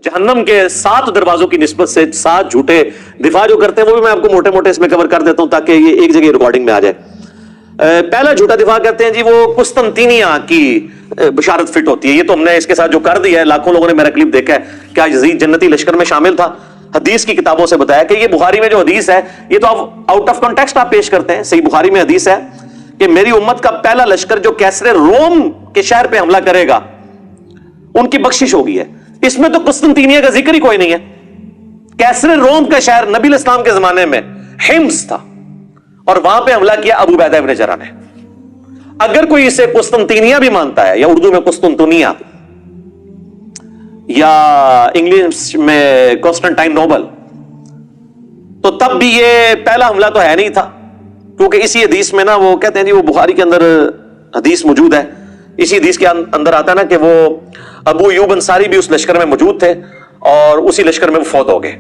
جہنم کے 7 دروازوں کی نسبت سے 7 جھوٹے دفاع جو کرتے ہیں وہ بھی میں آپ کو موٹے موٹے اس میں کور کر دیتا ہوں تاکہ یہ ایک جگہ ریکارڈنگ میں آ جائے. پہلا جھوٹا دفاع کہتے ہیں جی وہ قسطنطینیہ کی بشارت فٹ ہوتی ہے. یہ تو ہم نے اس کے ساتھ جو کر دیا ہے, لاکھوں لوگوں نے میرا کلپ دیکھا ہے, کیا یزید جنتی لشکر میں شامل تھا. حدیث کی کتابوں سے بتایا کہ یہ بخاری میں جو حدیث ہے یہ تو آپ آؤٹ آف کانٹیکسٹ آپ پیش کرتے ہیں. صحیح بخاری میں حدیث ہے کہ میری امت کا پہلا لشکر جو کیسر روم کے شہر پہ حملہ کرے گا ان کی بخشش ہوگی ہے. اس میں تو قسطنطینیہ کا ذکر ہی کوئی نہیں ہے. کیسر روم کا شہر نبی الاسلام کے زمانے میں حمص تھا اور وہاں پہ حملہ کیا ابو عبیدہ ابن جراح نے. اگر کوئی اسے قسطنطینیہ بھی مانتا ہے یا اردو میں قسطنطنیہ یا انگلش میں کانسٹنٹائن نوبل, تو تب بھی یہ پہلا حملہ تو ہے نہیں تھا, کیونکہ اسی حدیث میں نا وہ کہتے ہیں جی وہ بخاری کے اندر حدیث موجود ہے. اسی حدیث کے اندر آتا ہے نا کہ وہ ابو ایوب انصاری بھی اس لشکر میں موجود تھے اور اسی لشکر میں وہ فوت ہو گئے,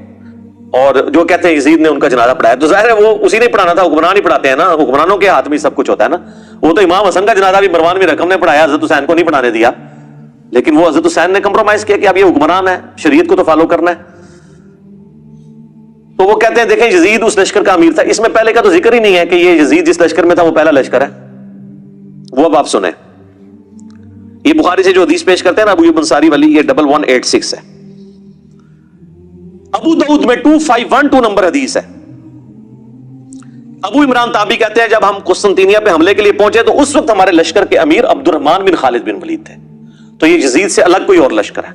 اور جو کہتے ہیں یزید نے ان کا جنازہ پڑھایا. تو ظاہر ہے وہ اسی نے پڑھانا تھا, حکمران ہی پڑھاتے ہیں نا, حکمرانوں کے ہاتھ میں سب کچھ ہوتا ہے نا. وہ تو امام حسن کا جنازہ بھی مروان بن رکم نے پڑھایا, حضرت حسین کو نہیں پڑھانے دیا, لیکن وہ حضرت حسین نے کمپرومائز کیا کہ اب یہ حکمران ہے, شریعت کو تو فالو کرنا ہے. تو وہ کہتے ہیں دیکھیں یزید اس لشکر کا امیر تھا. اس میں پہلے کا تو ذکر ہی نہیں ہے کہ یہ یزید جس لشکر میں تھا وہ پہلا لشکر ہے. وہ اب آپ سنیں, یہ بخاری سے جو حدیث پیش کرتے ہیں نا ابو ایوب انصاری والی, یہ 1186 ہے. ابو داؤد میں 2512 نمبر حدیث ہے. ابو عمران تابعی کہتے ہیں جب ہم قسطنطینیہ پہ حملے کے لیے پہنچے تو اس وقت ہمارے لشکر کے امیر عبد الرحمن بن خالد بن ولید تھے. تو یہ یزید سے الگ کوئی اور لشکر ہے.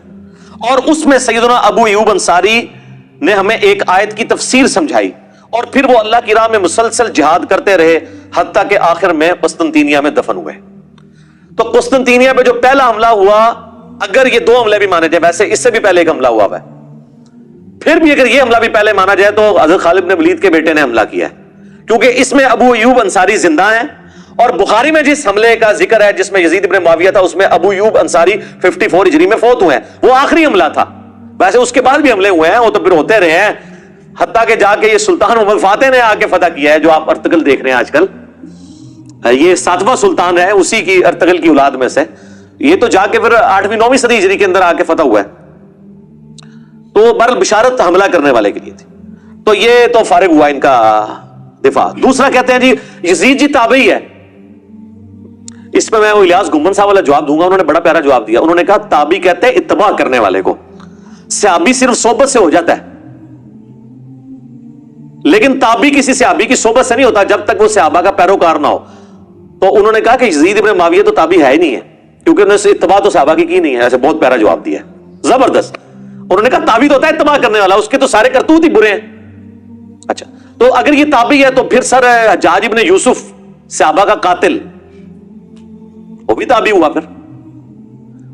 اور اس میں سیدنا ابو ایوب انصاری نے ہمیں ایک آیت کی تفسیر سمجھائی اور پھر وہ اللہ کی راہ میں مسلسل جہاد کرتے رہے حتیٰ کہ آخر میں قسطنطینیہ میں دفن ہوئے. تو قسطنطینیہ پہ جو پہلا حملہ ہوا, اگر یہ 2 حملے بھی مانے جائے, ویسے اس سے بھی پہلے ایک حملہ ہوا ہے, پھر بھی اگر یہ حملہ بھی پہلے مانا جائے تو حضرت خالد بن ولید کے بیٹے نے حملہ کیا ہے, کیونکہ اس میں ابو ایوب انصاری زندہ ہیں. اور بخاری میں جس حملے کا ذکر ہے جس میں یزید ابن معاویہ تھا, اس میں ابو ایوب انصاری 54 ہجری میں فوت ہوئے ہیں. وہ آخری حملہ تھا. ویسے اس کے بعد بھی حملے ہوئے ہیں, وہ تو پھر ہوتے رہے ہیں, حتیٰ کہ جا کے یہ سلطان محمد فاتح نے آ کے فتح کیا ہے, جو آپ ارطغرل دیکھ رہے ہیں آج کل. یہ 7واں سلطان ہے اسی کی ارطغرل کی اولاد میں سے. یہ تو جا کے پھر 8ویں 9ویں صدی ہجری کے اندر آ کے فتح ہوا ہے. تو بہرحال بشارت حملہ کرنے والے کے لیے تھی. تو یہ تو فارغ ہوا ان کا دفاع. دوسرا کہتے ہیں جی یزید جی تابعی ہے. اس پہ میں وہ الیاس گمن صاحب والا جواب دوں گا, انہوں نے بڑا پیارا جواب دیا. انہوں نے کہا تابعی کہتے ہیں اتباع کرنے والے کو. صحابی صرف صحبت سے ہو جاتا ہے, لیکن تابعی کسی صحابی کی صحبت سے نہیں ہوتا جب تک وہ صحابہ کا پیروکار نہ ہو. تو انہوں نے کہا کہ یزید ابن معاویہ تو تابعی ہے ہی نہیں ہے, کیونکہ انہوں نے اتباع تو صحابہ کی نہیں ہے. ایسے بہت پیارا جواب دیا, زبردست. انہوں نے کہا تابعی تو ہوتا ہے اتباع کرنے والا, اس کے تو سارے کرتوت ہی برے ہیں. اچھا, تو اگر یہ تابعی ہے تو پھر سر حجاج ابن یوسف صحابہ کا قاتل, وہ بھی تابعی ہوا پھر.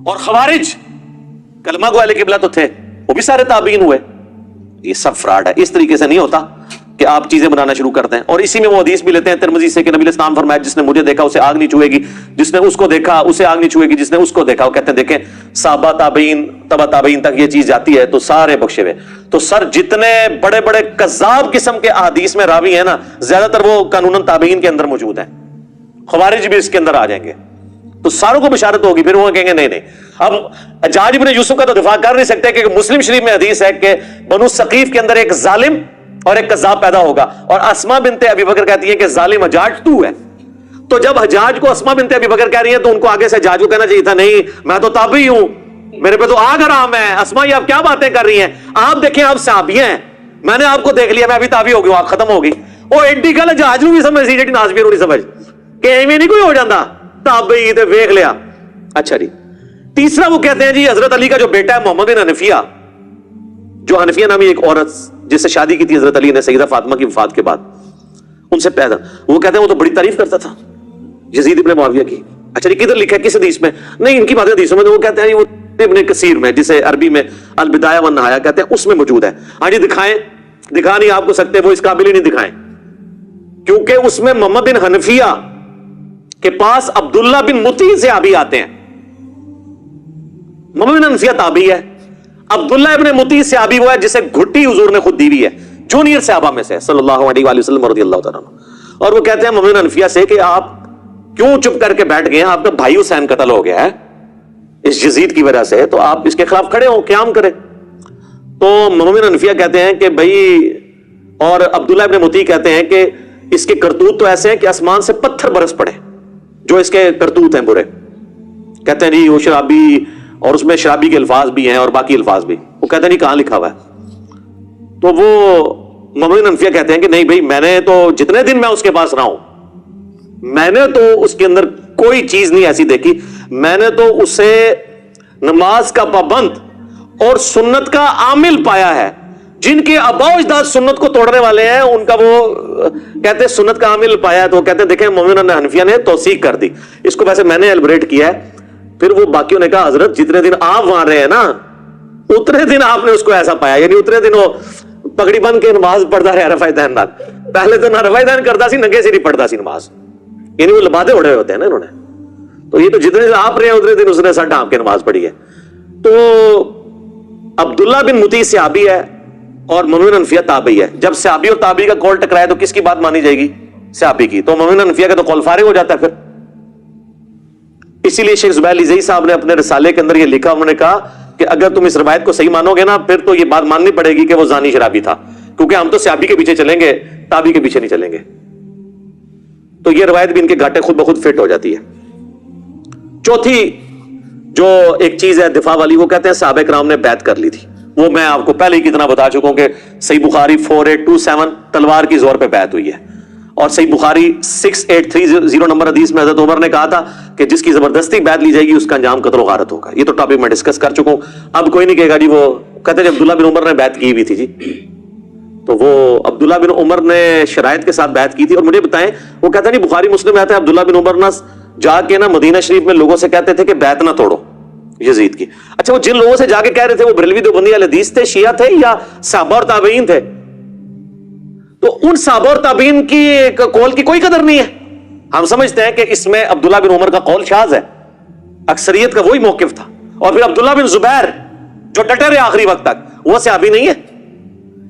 اور خوارج کلمہ گو اہل قبلہ تو تھے, وہ بھی سارے تابعین ہوئے. یہ سب فراڈ ہے. اس طریقے سے نہیں ہوتا کہ آپ چیزیں بنانا شروع کرتے ہیں. اور اسی میں وہ حدیث بھی لیتے ہیں ترمذی سے کہ نبی اسلام فرمایا جس نے مجھے دیکھا اسے آگ نہیں چھوئے گی, جس نے اس کو دیکھا اسے آگ نہیں چھوئے گی, جس نے اس کو دیکھا. وہ کہتے ہیں دیکھیں صحابہ تابعین تبع تابعین تک یہ چیز جاتی ہے تو سارے بخشے ہوئے. تو سر جتنے بڑے بڑے کذاب قسم کے احادیث میں راوی ہیں نا, زیادہ تر وہ قانوناً تابعین کے اندر موجود ہیں. خوارج بھی اس کے اندر آ جائیں گے, تو ساروں کو بشارت ہوگی. پھر وہ کہیں گے نہیں. اب حجاج ابن یوسف کا تو دفاع کر نہیں سکتے, کہ مسلم شریف میں حدیث ہے کہ بنو ثقیف کے اندر ایک ظالم اور ایک کذاب پیدا ہوگا, اور اسماء بنت ابی بکر کہتی ہے کہ ظالم حجاج تو ہے. تو جب حجاج کو اسماء بنت ابی بکر کہہ رہی ہے تو ان کو آگے سے حجاج کو کہنا چاہیے تھا نہیں میں تو تابعی ہوں, میرے پہ تو آگ حرام ہے. اسماء یہ آپ کیا باتیں کر رہی ہیں, آپ دیکھیں آپ صحابیہ ہیں, میں نے آپ کو دیکھ لیا, میں ابھی تابعی ہو گئی, آگ ختم ہوگی. وہ ایڈی گل حجاج نو بھی سمجھ سی جی ناصبی نو نہیں سمجھ, کہ ایویں نہیں کوئی ہو جاتا تابعی تے ویکھ لیا. اچھا جی, تیسرا وہ کہتے ہیں جی حضرت علی کا جو بیٹا ہے محمد بن حنفیہ, جو حنفیہ نامی ایک عورت جس سے شادی کی تھی حضرت علی نے سیدہ فاطمہ کی وفات کے بعد, ان سے پیدا, وہ کہتے ہیں وہ تو بڑی تعریف کرتا تھا یزید ابن معاویہ کی. اچھا جی کدھر لکھا ہے کس حدیث میں؟ نہیں ان کی باتیں حدیثوں میں, وہ کہتے ہیں وہ ابن کثیر میں جسے عربی میں البدایہ والنہایہ کہتے ہیں اس میں موجود ہے. ہاں جی دکھائیں, دکھا نہیں آپ کو سکتے, وہ اس قابل ہی نہیں دکھائیں, کیونکہ اس میں محمد بن حنفیہ کے پاس عبداللہ بن مطیع سے آبی آتے ہیں. محمد بن حنفیہ تابعی ہے, عبداللہ ابن مطیع سے آبی وہ ہے جسے گھٹی حضور نے خود دی ہوئی ہے, جونیئر صحابہ میں سے صلی اللہ علیہ وآلہ وسلم رضی اللہ تعالیٰ عنہ. اور وہ کہتے ہیں محمد بن حنفیہ سے کہ آپ کیوں چپ کر کے بیٹھ گئے ہیں, آپ کا بھائی حسین قتل ہو گیا ہے اس یزید کی وجہ سے, تو آپ اس کے خلاف کھڑے ہو, قیام کریں. تو مومن حنفیہ کہتے ہیں کہ بھائی، اور عبداللہ ابن مطیع کہتے ہیں کہ اس کے کرتوت تو ایسے ہیں کہ آسمان سے پتھر برس پڑے جو اس کے کرتوت ہیں برے. کہتے ہیں جی وہ شرابی، اور اس میں شرابی کے الفاظ بھی ہیں اور باقی الفاظ بھی. وہ کہتے ہیں نہیں کہاں لکھا ہوا ہے. تو وہ مومن حنفیہ کہتے ہیں کہ نہیں بھائی، میں نے تو جتنے دن میں اس کے پاس رہا ہوں، میں نے تو اس کے اندر کوئی چیز نہیں ایسی دیکھی. میں نے تو اسے نماز کا پابند اور سنت کا عامل پایا ہے. جن کے آباء و اجداد سنت کو توڑنے والے ہیں، ان کا وہ کہتے ہیں سنت کا عامل پایا ہے. تو کہتے ہیں دیکھیں مومن حنفیہ نے توثیق کر دی. اس کو ویسے میں نے ایلبریٹ کیا ہے. پھر وہ باقیوں نے کہا حضرت جتنے دن آپ وہاں رہے ہیں نا، اتنے دن آپ نے اس کو ایسا پایا. یعنی اتنے دن وہ پگڑی بن کے نماز پڑھتا رہا رفع دین نال. پہلے تو نہ رفع دین کرتا سی، ننگے سے نہیں پڑھتا سی نماز. یعنی وہ لبادے اڑے ہوئے ہوتے ہیں نا انہوں نے. تو یہ تو جتنے دن آپ رہے ہیں اتنے دن اس نے سر ڈھانپ کے نماز پڑھی ہے. تو عبداللہ بن مطیع صحابی ہے اور مومن حنفیہ تابعی ہے. جب صحابی اور تابعی کا قول ٹکرائے تو کس کی بات مانی جائے گی؟ صحابی کی. تو مومن حنفیہ کا تو قول فارغ ہو جاتا ہے پھر. اسی لیے شیخ زبیر لیزئی صاحب نے اپنے رسالے کے اندر یہ لکھا، انہوں نے کہا کہ اگر تم اس روایت کو صحیح مانو گے نا، پھر تو یہ بات ماننی پڑے گی کہ وہ زانی شرابی تھا، کیونکہ ہم تو صحابی کے پیچھے چلیں گے، تابعی کے پیچھے نہیں چلیں گے. تو یہ روایت بھی ان کے گھاٹے خود بخود فٹ ہو جاتی ہے. چوتھی جو ایک چیز ہے دفاع والی، وہ کہتے ہیں صحابہ کرام نے بیعت کر لی تھی. وہ میں آپ کو پہلے ہی کتنا بتا چکا ہوں کہ صحیح بخاری 4827 تلوار کی زور پہ بیعت ہوئی ہے. اور صحیح بخاری 6830 نمبر حدیث میں حضرت عمر نے کہا تھا کہ جس کی زبردستی بیعت لی جائے گی اس کا انجام قتل و غارت ہوگا. یہ تو ٹاپک میں ڈسکس کر چکا ہوں. اب کوئی نہیں کہے گا جی وہ کہتے ہیں عبداللہ بن عمر نے بیعت کی ہوئی تھی. جی تو وہ عبداللہ بن عمر نے شرائط کے ساتھ بیعت کی تھی. اور مجھے بتائیں، وہ کہتے ہیں بخاری مسلم میں آتا ہے عبداللہ بن عمر نہ جا کے نا مدینہ شریف میں لوگوں سے کہتے تھے کہ بیعت نہ توڑو یزید کی. اچھا وہ جن لوگوں سے جا کے کہہ رہے تھے وہ بریلوی دیوبندی اہل حدیث تھے، شیعہ تھے، یا صحابہ اور تابعین تھے؟ تو ان صحابہ اور تابعین کی قول کی کوئی قدر نہیں ہے. ہم سمجھتے ہیں کہ اس میں عبداللہ بن عمر کا قول شاذ ہے، اکثریت کا وہی موقف تھا. اور پھر عبداللہ بن زبیر جو ڈٹے رہے آخری وقت تک، وہ صحابی نہیں ہے.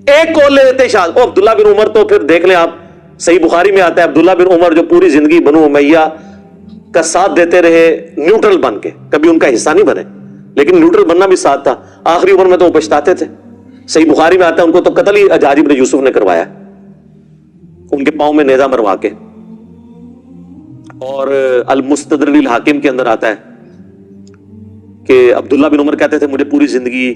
ایک قول لے لیتے شاذ. وہ عبداللہ بن عمر تو پھر دیکھ لیں آپ، صحیح بخاری میں آتا ہے عبداللہ بن عمر جو پوری زندگی بنو امیہ کا ساتھ دیتے رہے نیوٹرل بن کے، کبھی ان کا حصہ نہیں بنے، لیکن نیوٹرل بننا بھی ساتھ تھا. آخری عمر میں تو وہ پچھتاتے تھے. صحیح بخاری میں آتا ہے ان کو تو قتل ہی حجاج بن یوسف نے کروایا، ان کے پاؤں میں نیزہ مروا کے. اور المستدرک للحاکم کے اندر آتا ہے کہ عبداللہ بن عمر کہتے تھے مجھے پوری زندگی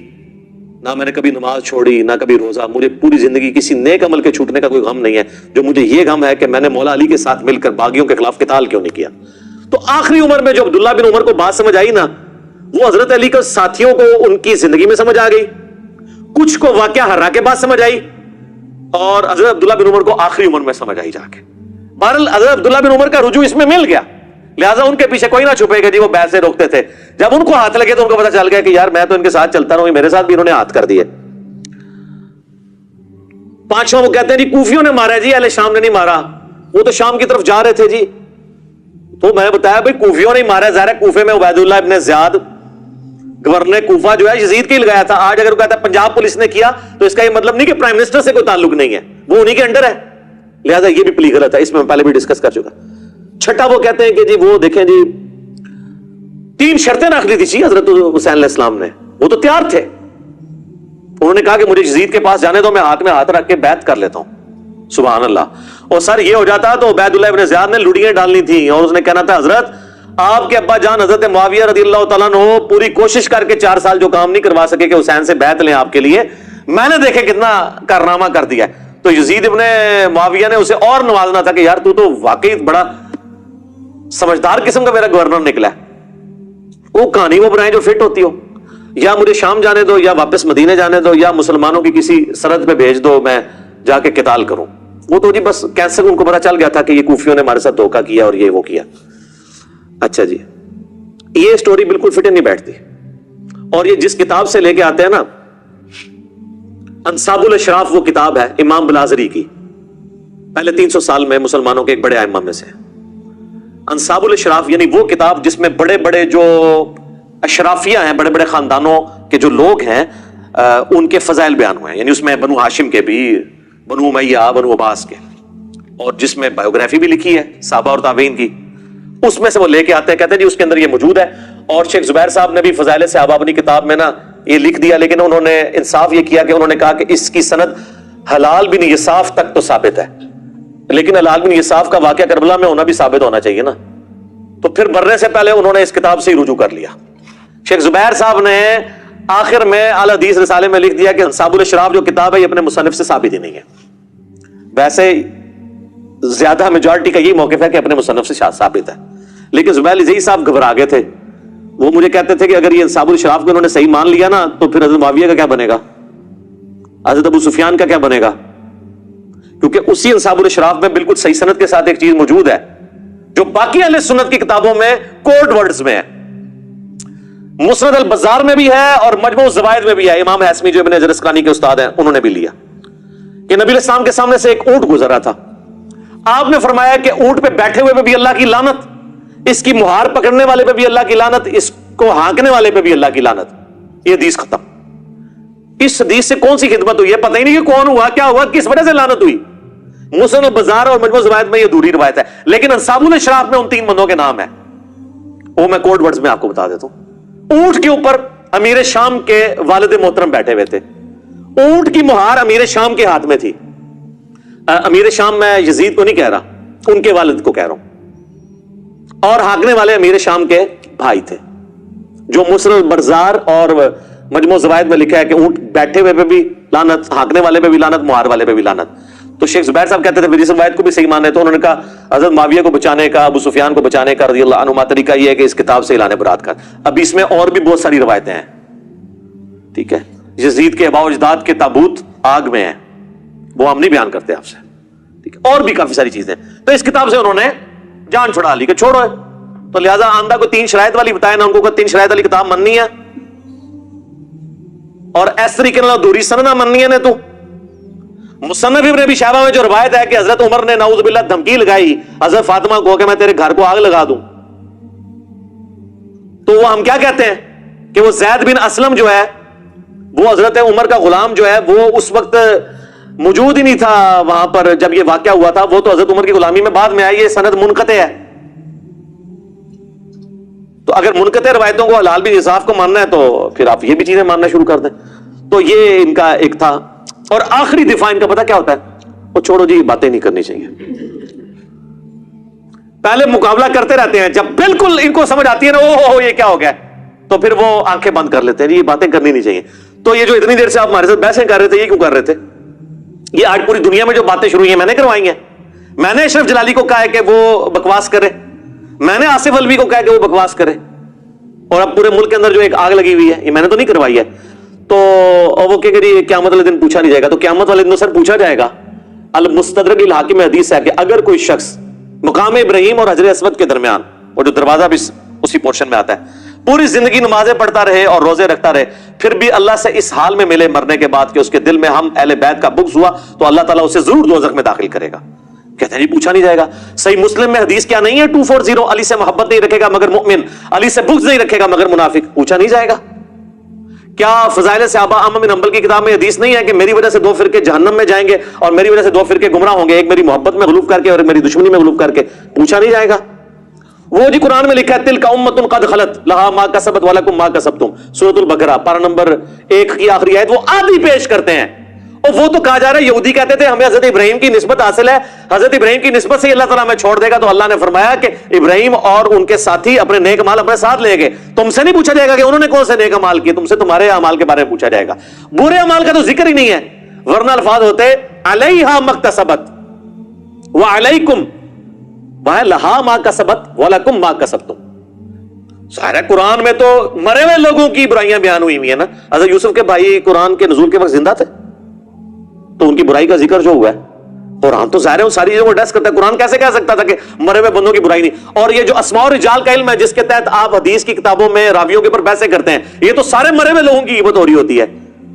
نہ میں نے کبھی نماز چھوڑی نہ کبھی روزہ، مجھے پوری زندگی کسی نیک عمل کے چھوٹنے کا کوئی غم نہیں ہے، جو مجھے یہ غم ہے کہ میں نے مولا علی کے ساتھ مل کر باغیوں کے خلاف قتال کیوں نہیں کیا. تو آخری عمر میں جو عبداللہ بن عمر کو بات سمجھ آئی نا، وہ حضرت علی کے ساتھیوں کو ان کی زندگی میں سمجھ آ گئی، کچھ کو واقعہ ہرا کے بعد سمجھ آئی، اور حضرت عبداللہ بن عمر کو آخری عمر میں سمجھ آئی جا کے. بہرحال حضرت عبداللہ بن عمر کا رجوع اس میں مل گیا، لہٰذا ان کے پیچھے کوئی نہ چھپے گا جی وہ بیعت سے روکتے تھے. جب ان کو ہاتھ لگے تو ان کو پتا چل گیا کہ یار میں تو ان کے ساتھ چلتا رہوں، میرے ساتھ بھی انہوں نے ہاتھ کر دیے. پانچواں وہ کہتے ہیں جی کوفیوں نے مارا جی، اہل شام نے نہیں مارا، وہ تو شام کی طرف جا رہے تھے جی. تو میں نے بتایا بھائی کوفیوں نے مارا، ظاہر ہے کوفے میں عبید اللہ ابن زیاد گورنر کوفہ جو ہے یزید کے ہی لگایا تھا. آج اگر وہ کہتا ہے پنجاب پولیس نے کیا تو اس کا یہ مطلب نہیں کہ پرائم منسٹر سے کوئی تعلق نہیں ہے، وہ انہی کے انڈر ہے، لہذا یہ بھی پلی غلط ہے. اس میں پہلے بھی ڈسکس کر چکا. چھٹا وہ کہتے ہیں کہ جی وہ دیکھیں جی 3 شرطیں رکھ دی تھی جی حضرت حسین علیہ السلام نے، وہ تو تیار تھے. انہوں نے کہا کہ مجھے یزید کے پاس جانے دو، میں ہاتھ رکھ کے بیعت کر لیتا ہوں. سبحان اللہ. اور سر یہ ہو جاتا تو عبید اللہ ابن زیاد نے لڑیاں ڈالنی تھی اور اس نے کہنا تھا حضرت آپ کے ابا جان حضرت معاویہ رضی اللہ تعالیٰ عنہ پوری کوشش کر کے 4 سال جو کام نہیں کروا سکے کہ حسین سے بیعت لیں آپ کے لیے، میں نے دیکھے کتنا کارنامہ کر دیا. تو یزید ابن معاویہ نے اسے اور نوازنا تھا کہ یار تو واقعی بڑا سمجھدار قسم کا میرا گورنر نکلا ہے. وہ کہانی وہ بنائے جو فٹ ہوتی ہو، یا مجھے شام جانے دو یا واپس مدینے جانے دو یا مسلمانوں کی کسی سرحد پہ بھیج دو میں جا کے قتال کروں. وہ تو جی بس کیسے ان کو پتا چل گیا تھا کہ یہ کوفیوں نے ہمارے ساتھ دھوکہ کیا اور یہ وہ کیا. اچھا جی یہ سٹوری بالکل فٹ نہیں بیٹھتی. اور یہ جس کتاب سے لے کے آتے ہیں نا، انصاب الاشراف وہ کتاب ہے امام بلازری کی، پہلے 300 سال میں مسلمانوں کے ایک بڑے ائمہ میں سے. انصاب الاشراف یعنی وہ کتاب جس میں بڑے بڑے جو اشرافیہ ہیں، بڑے بڑے خاندانوں کے جو لوگ ہیں ان کے فضائل بیان ہوئے ہیں. یعنی اس میں بنو ہاشم کے بھی، بنو امیہ، بنو عباس کے، اور جس میں بایوگرافی بھی لکھی ہے صحابہ اور تابعین کی، اس میں سے وہ لے کے آتے ہیں. کہتے ہیں جی اس کے اندر یہ موجود ہے. اور شیخ زبیر صاحب نے بھی فضائل صحابہ اپنی کتاب میں نا یہ لکھ دیا، لیکن انہوں نے انصاف یہ کیا کہ انہوں نے کہا کہ اس کی سند حلال بن یساف تک تو ثابت ہے، لیکن حلال بن یساف کا واقعہ کربلا میں ہونا بھی ثابت ہونا چاہیے نا، تو پھر مرنے سے پہلے انہوں نے اس کتاب سے ہی رجوع کر لیا۔ شیخ زبیر صاحب نے آخر میں اعلی حدیث رسالے میں لکھ دیا کہ انصاب الاشراف جو کتاب ہے یہ اپنے مصنف سے ثابت ہی نہیں ہے۔ ویسے زیادہ میجورٹی کا یہی موقف ہے کہ اپنے مصنف سے ثابت ہے، لیکن زبیر عزیز صاحب گھبرا گئے تھے، وہ مجھے کہتے تھے کہ اگر یہ انصاب الاشراف کو انہوں نے صحیح مان لیا نا تو پھر حضرت معاویہ کا کیا بنے گا، حضرت ابو سفیان کا کیا بنے گا، کیونکہ اسی انصاب الاشراف میں بالکل صحیح سند کے ساتھ ایک چیز موجود ہے جو باقی اہل سنت کی کتابوں میں کوڈ ورڈز میں ہے، مسند البزار میں بھی ہے اور مجموع الزوائد میں بھی ہے۔ امام حسمی جو ابن حجر اسقلانی کے استاد ہیں انہوں نے بھی لیا کہ نبی علیہ السلام کے سامنے سے ایک اونٹ گزرا تھا، آپ نے فرمایا کہ اونٹ پہ بیٹھے ہوئے پہ بھی اللہ کی لعنت، اس کی مہار پکڑنے والے پہ بھی اللہ کی لعنت، اس کو ہانکنے والے پہ بھی اللہ کی لعنت۔ یہ حدیث ختم۔ اس حدیث سے کون سی خدمت ہوئی ہے، پتہ ہی نہیں کہ کون ہوا، کیا ہوا، کس وجہ سے لعنت ہوئی۔ مسند البزار اور مجموع الزوائد میں یہ دوری روایت ہے، لیکن انصاب الاشراف میں ان تین بندوں کے نام ہیں، وہ میں کوڈ ورڈز میں آپ کو بتا دیتا ہوں۔ اونٹ کے اوپر امیر شام کے والد محترم بیٹھے ہوئے تھے، اونٹ کی مہار امیر شام کے ہاتھ میں تھی۔ امیر شام میں یزید کو نہیں کہہ رہا، ان کے والد کو کہہ رہا ہوں، اور ہانکنے والے امیر شام کے بھائی تھے، جو مسند البزار اور مجموع الزوائد میں لکھا ہے کہ اونٹ بیٹھے ہوئے پہ بھی لعنت، ہانکنے والے پہ بھی لعنت، مہار والے پہ بھی لعنت۔ تو شیخ زبیر صاحب کہتے تھے اس روایت کو بھی صحیح ماننے، تو انہوں نے کہا حضرت معاویہ کو بچانے کا، ابو سفیان کو بچانے کا رضی اللہ عنہما طریقہ یہ ہے کہ اس کتاب سے اعلان برات کر۔ اب اس میں اور بھی بہت ساری روایتیں ہیں، ٹھیک ہے، یزید کے آباء و اجداد کے تابوت آگ میں ہیں، وہ ہم نہیں بیان کرتے آپ سے، ٹھیک ہے، اور بھی کافی ساری چیزیں۔ تو اس کتاب سے انہوں نے جان چھڑا لی کہ چھوڑو ہے، تو لہٰذا آندہ کو 3 شرائط والی بتائے نا، ان کو 3 شرائط والی کتاب مننی ہے، اور اس طریقے نال دوری سننا مننی ہے نے تو مصنف ابن ابی شیبہ میں جو روایت ہے کہ حضرت عمر نے نعوذ باللہ دھمکی لگائی حضرت فاطمہ کو کہ میں تیرے گھر کو آگ لگا دوں، تو وہ ہم کیا کہتے ہیں کہ وہ زید بن اسلم جو ہے، وہ حضرت عمر کا غلام جو ہے، وہ اس وقت موجود ہی نہیں تھا وہاں پر جب یہ واقعہ ہوا تھا، وہ تو حضرت عمر کی غلامی میں بعد میں آئی، یہ سند منقطع ہے۔ تو اگر منقطع روایتوں کو حلال بن انصاف کو ماننا ہے تو پھر آپ یہ بھی چیزیں ماننا شروع کر دیں۔ تو یہ ان کا ایک تھا، اور آخری دفاع ان کا پتہ کیا ہوتا ہے، وہ چھوڑو جی باتیں نہیں کرنی چاہیے، پہلے مقابلہ کرتے رہتے ہیں، جب بالکل ان کو سمجھ آتی ہے نا اوہ یہ کیا ہو گیا، تو پھر وہ آنکھیں بند کر لیتے ہیں، یہ باتیں کرنی نہیں چاہیے۔ تو یہ جو اتنی دیر سے آپ ہمارے ساتھ بحثیں کر رہے تھے، یہ کیوں کر رہے تھے؟ یہ آج پوری دنیا میں جو باتیں شروع ہوئی ہیں میں نے کروائی ہیں، میں نے اشرف جلالی کو کہا ہے کہ وہ بکواس کرے، میں نے آصف الوی کو کہا کہ وہ بکواس کرے، اور اب پورے ملک کے اندر جو ایک آگ لگی ہوئی ہے یہ میں نے تو نہیں کروائی ہے۔ تو وہ کہ قیامت والے دن پوچھا نہیں جائے گا، تو قیامت والے دن سر پوچھا جائے گا۔ المستدرک الحاکم میں حدیث ہے کہ اگر کوئی شخص مقام ابراہیم اور حجر اسود کے درمیان، اور جو دروازہ بھی اسی پورشن میں آتا ہے، پوری زندگی نمازیں پڑھتا رہے اور روزے رکھتا رہے، پھر بھی اللہ سے اس حال میں ملے مرنے کے بعد کہ اس کے دل میں ہم اہل بیت کا بغض ہوا، تو اللہ تعالیٰ اسے ضرور دوزخ میں داخل کرے گا۔ کہتے ہیں جی پوچھا نہیں جائے گا۔ صحیح مسلم میں حدیث کیا نہیں ہے 240، علی سے محبت نہیں رکھے گا مگر مؤمن، علی سے بغض نہیں رکھے گا مگر منافق، پوچھا نہیں جائے گا۔ کیا فضائل صحابہ احمد بن حنبل کی کتاب میں حدیث نہیں ہے کہ میری وجہ سے 2 فرقے جہنم میں جائیں گے اور میری وجہ سے 2 فرقے گمراہ ہوں گے، ایک میری محبت میں غلوف کر کے اور میری دشمنی میں غلوف کر کے؟ پوچھا نہیں جائے گا۔ وہ جی قرآن میں لکھا ہے تلک امۃ قد خلت لہا ما کسبت ولکم ما کسبتم، سورۃ البقرہ پارہ نمبر 1 کی آخری آیت، وہ آدھی پیش کرتے ہیں، اور وہ تو کہا جا رہا ہے یہودی کہتے تھے ہمیں حضرت ابراہیم کی نسبت حاصل ہے، حضرت ابراہیم کی نسبت سے اللہ تعالیٰ ہمیں چھوڑ دے گا، تو اللہ نے فرمایا کہ ابراہیم اور ان کے ساتھی اپنے نیک اعمال اپنے ساتھ لے گئے، تم سے نہیں پوچھا جائے گا کہ انہوں نے کون سے نیک اعمال کیے، تم سے تمہارے اعمال کے بارے میں پوچھا جائے گا۔ برے اعمال کا تو ذکر ہی نہیں ہے، ورنہ الفاظ ہوتے علیہا مکتسبت وعلیکم، وہاں لہا ما کسبت ولکم ما کسبتم۔ سارا قرآن میں تو مرے ہوئے لوگوں کی برائیاں بیان ہوئی ہوئی ہیں نا۔ حضرت یوسف کے بھائی قرآن کے نزول کے وقت زندہ تھے، تو ان کی برائی کا ذکر جو ہوا ہے، قرآن تو ظاہر ہے ان ساری چیزوں کو ایڈریس کرتا ہے۔ قرآن کیسے کہہ سکتا تھا کہ مرے ہوئے بندوں کی برائی نہیں؟ اور یہ جو اسماء و رجال کا علم ہے جس کے تحت آپ حدیث کی کتابوں میں راویوں کے اوپر بحثیں کرتے ہیں، یہ تو سارے مرے ہوئے لوگوں کی غیبت ہو رہی ہوتی ہے،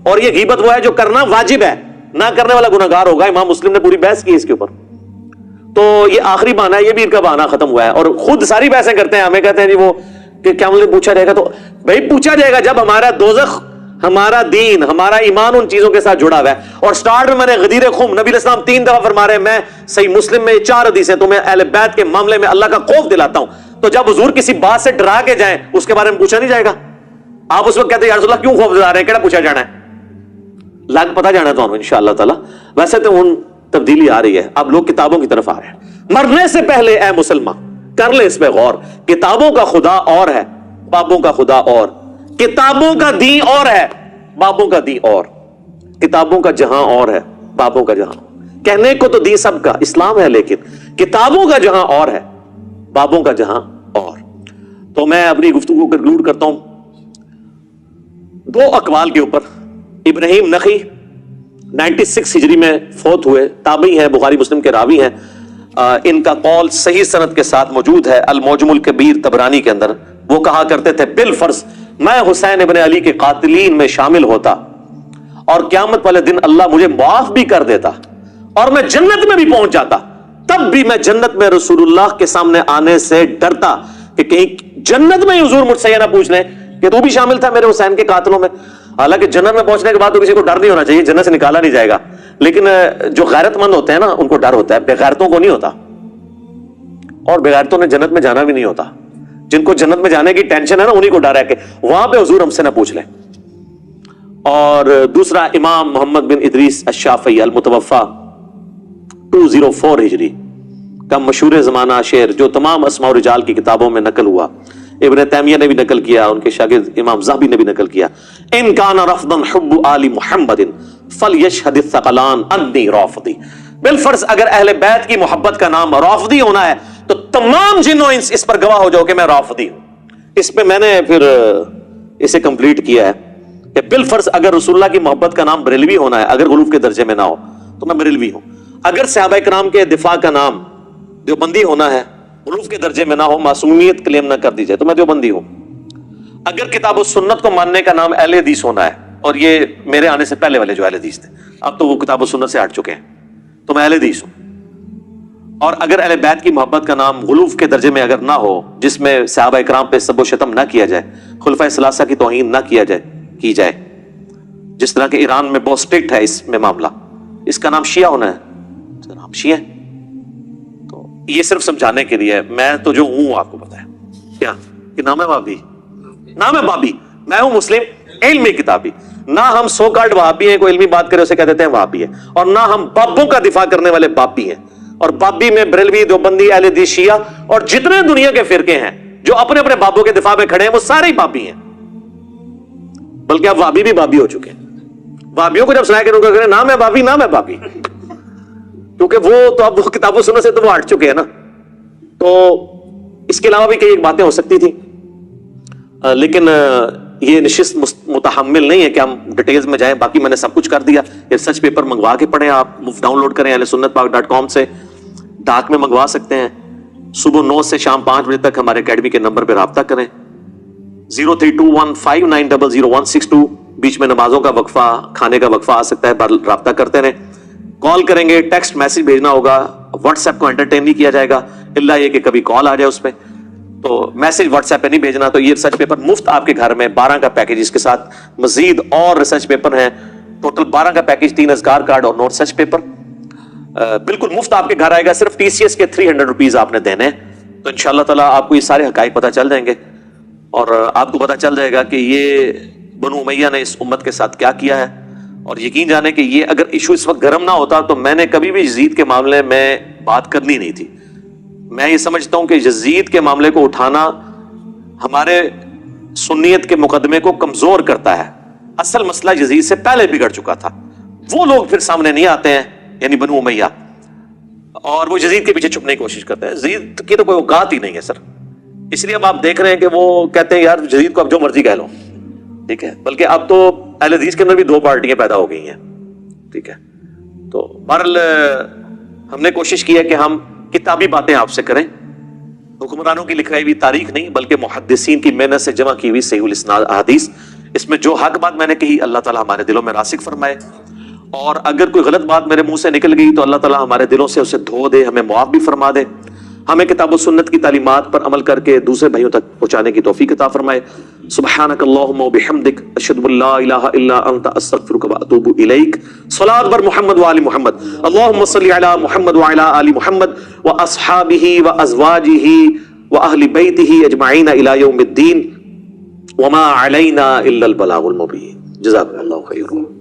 اور یہ غیبت وہ ہے جو کرنا واجب ہے، نہ کرنے والا گناہگار ہوگا۔ امام مسلم نے پوری بحث کی اس کے اوپر۔ تو یہ آخری بہانہ ہے، یہ بھی ان کا بہانہ ختم ہوا ہے، اور خود ساری بحثیں کرتے ہیں، ہمیں کہتے ہیں جی وہ کہ کیا مجھے پوچھا جائے گا؟ تو بھائی پوچھا جائے گا جب ہمارا دوزخ، ہمارا دین، ہمارا ایمان ان چیزوں کے ساتھ جڑا ہوا ہے۔ اور سٹارٹ میں نے غدیر خم، نبی علیہ السلام 3 دفعہ فرما رہے ہیں، میں صحیح مسلم میں 4 حدیثیں تمہیں اہل بیت کے معاملے میں اللہ کا خوف دلاتا ہوں، تو جب حضور کسی بات سے ڈرا کے جائیں اس کے بارے میں پوچھا نہیں جائے گا؟ آپ اس وقت کہتے ہیں یا رسول اللہ کیوں خوف زدہ رہے ہیں, کیڑا پوچھا جانا ہے, لگ پتا جانا تو انشاءاللہ تعالی. ویسے تو ان تبدیلی آ رہی ہے, اب لوگ کتابوں کی طرف آ رہے ہیں. مرنے سے پہلے اے مسلمان کر لے اس پہ غور, کتابوں کا خدا اور ہے, بابوں کا خدا اور, کتابوں کا دین اور ہے, بابوں کا دین اور, کتابوں کا جہاں اور ہے, بابوں کا جہاں. کہنے کو تو دین سب کا اسلام ہے, لیکن کتابوں کا جہاں اور ہے, بابوں کا جہاں اور. تو میں اپنی گفتگو کو کنکلوڈ کرتا ہوں دو اقوال کے اوپر. ابراہیم نخعی 96 ہجری میں فوت ہوئے, تابعی ہیں, بخاری مسلم کے راوی ہیں. ان کا قول صحیح سند کے ساتھ موجود ہے المعجم الکبیر طبرانی کے اندر. وہ کہا کرتے تھے بالفرض میں حسین ابن علی کے قاتلین میں شامل ہوتا اور قیامت والے دن اللہ مجھے معاف بھی کر دیتا اور میں جنت میں بھی پہنچ جاتا, تب بھی میں جنت میں رسول اللہ کے سامنے آنے سے ڈرتا کہ کہیں جنت میں حضور مجھ سے یہ نہ پوچھ لیں کہ تو بھی شامل تھا میرے حسین کے قاتلوں میں. حالانکہ جنت میں پہنچنے کے بعد تو کسی کو ڈر نہیں ہونا چاہیے, جنت سے نکالا نہیں جائے گا, لیکن جو غیرت مند ہوتے ہیں نا ان کو ڈر ہوتا ہے, بغیرتوں کو نہیں ہوتا, اور بغیرتوں نے جنت میں جانا بھی نہیں ہوتا. جن کو جنت میں جانے کی ٹینشن ہے نا انہیں کو ڈر ہے کہ وہاں پہ حضور ہم سے نہ پوچھ لیں. اور دوسرا امام محمد بن ادریس الشافعی المتوفا 204 ہجری کا مشہور زمانہ شعر جو تمام اسماء و رجال کی کتابوں میں نقل ہوا, ابن تیمیہ نے بھی نقل کیا, ان کے شاگرد امام ذہبی نے بھی نقل کیا. ان کان رفضا حب آل محمد فلیشہد الثقلان انی رافضی. بالفرض اگر اہل بیت کی محبت کا نام رافضی ہونا ہے تو تمام جن و انس اس پر گواہ ہو جاؤ کہ میں رافضی ہوں. اس پہ میں نے پھر اسے کمپلیٹ کیا ہے کہ بالفرض اگر رسول اللہ کی محبت کا نام بریلوی ہونا ہے, اگر غلوف کے درجے میں نہ ہو تو میں بریلوی ہوں. اگر صحابہ کرام کے دفاع کا نام دیوبندی ہونا ہے, غلوف کے درجے میں نہ ہو, معصومیت کلیم نہ کر دی جائے تو میں دیوبندی ہوں. اگر کتاب و سنت کو ماننے کا نام اہل حدیث ہونا ہے, اور یہ میرے آنے سے پہلے والے جو اہل حدیث تھے اب تو وہ کتاب و سنت سے ہٹ چکے ہیں, تو میں اہل حدیث ہوں. اور اگر اہل بیت کی محبت کا نام غلوف کے درجے میں اگر نہ ہو, جس میں صحابہ کرام پہ سب و شتم نہ کیا جائے, خلفائے ثلاثہ کی توہین نہ کی جائے, جس طرح کہ ایران میں بہت اسٹرکٹ ہے اس میں معاملہ, اس کا نام شیعہ ہونا ہے, نام شیعہ. تو یہ صرف سمجھانے کے لیے, میں تو جو ہوں آپ کو پتا ہے کیا کہ نام ہے بابی, نام ہے بابی, میں ہوں مسلم علمی کتابی. نہ ہم سو کالڈ وہابی ہیں, کوئی علمی بات کرے اسے کہہ دیتے ہیں وہابی ہے, اور نہ ہم بابوں کا دفاع کرنے والے بابی ہیں. اور بابی میں بریلوی, دیوبندی, اہل حدیث, شیعہ اور جتنے دنیا کے فرقے ہیں جو اپنے اپنے بابوں کے دفاع میں کھڑے ہیں وہ سارے ہی بابی ہیں. بلکہ اب وہابی بھی بابی ہو چکے ہیں. وہابیوں کو جب سنایا کہ نام ہے بابی, نام ہے بابی, کیونکہ وہ تو اب کتاب و سنت سے تو وہ ہٹ چکے ہیں نا. تو اس کے علاوہ بھی کئی باتیں ہو سکتی تھی, لیکن یہ نشست متحمل نہیں ہے کہ ہم ڈیٹیلز میں جائیں. باقی میں نے سب کچھ کر دیا. یہ ریسرچ پیپر منگوا کے پڑھیں, آپ مفت ڈاؤن لوڈ کریں ahlsunnatpak.com سے, ڈاک میں منگوا سکتے ہیں. صبح 9 سے شام 5 بجے تک ہمارے اکیڈمی کے نمبر پہ رابطہ کریں 032159000162. بیچ میں نمازوں کا وقفہ, کھانے کا وقفہ آ سکتا ہے, رابطہ کرتے رہیں. کال کریں گے, ٹیکسٹ میسج بھیجنا ہوگا, واٹس ایپ کو انٹرٹین نہیں کیا جائے گا الا یہ کہ کبھی کال آ جائے اس پہ. تو میسج واٹس ایپ پہ نہیں بھیجنا. تو یہ ریسرچ پیپر مفت آپ کے گھر میں 12 کا پیکج, اس کے ساتھ مزید اور ریسرچ پیپر ہیں. ٹوٹل 12 کا پیکج, 3 اذکار کارڈ اور 9 ریسرچ پیپر بالکل مفت آپ کے گھر آئے گا. صرف TCS کے 300 روپیز آپ نے دینے ہیں. تو انشاءاللہ تعالیٰ آپ کو یہ سارے حقائق پتہ چل جائیں گے, اور آپ کو پتہ چل جائے گا کہ یہ بنو امیہ نے اس امت کے ساتھ کیا کیا ہے. اور یقین جانے کہ یہ اگر ایشو اس وقت گرم نہ ہوتا تو میں نے کبھی بھی یزید کے معاملے میں بات کرنی نہیں تھی. میں یہ سمجھتا ہوں کہ یزید کے معاملے کو اٹھانا ہمارے سنیت کے مقدمے کو کمزور کرتا ہے. اصل مسئلہ یزید سے پہلے بگڑ چکا تھا, وہ لوگ پھر سامنے نہیں آتے ہیں, یعنی بنو امیہ, اور وہ یزید کے پیچھے چھپنے کی کوشش کرتے ہیں. یزید کی تو کوئی اوقات ہی نہیں ہے سر. اس لیے اب آپ دیکھ رہے ہیں کہ وہ کہتے ہیں یار یزید کو اب جو مرضی کہہ لو, ٹھیک ہے. بلکہ اب تو اہل حدیث کے اندر بھی 2 پارٹیاں پیدا ہو گئی ہیں, ٹھیک ہے. تو بہرحال ہم نے کوشش کی ہے کہ ہم کتابی باتیں آپ سے کریں, حکمرانوں کی لکھائی ہوئی تاریخ نہیں بلکہ محدثین کی محنت سے جمع کی ہوئی صحیح الاسناد احادیث. اس میں جو حق بات میں نے کہی اللہ تعالیٰ ہمارے دلوں میں راسخ فرمائے, اور اگر کوئی غلط بات میرے منہ سے نکل گئی تو اللہ تعالیٰ ہمارے دلوں سے اسے دھو دے, ہمیں معاف بھی فرما دے. ہمیں کتاب و سنت کی تعلیمات پر عمل کر کے دوسرے بھائیوں تک پہنچانے کی توفیق عطا فرمائے. سبحانک اللہم و بحمدک اشہد ان لا الہ الا انت استغفرک و اتوب الیک. صلاۃ بر محمد و آل محمد. اللہم صلی علی محمد و علی آل محمد و اصحابہ و ازواجہ و اہل بیتہ اجمعین الی یوم الدین. وما علینا الا البلاغ المبین. جزاکم اللہ خیر.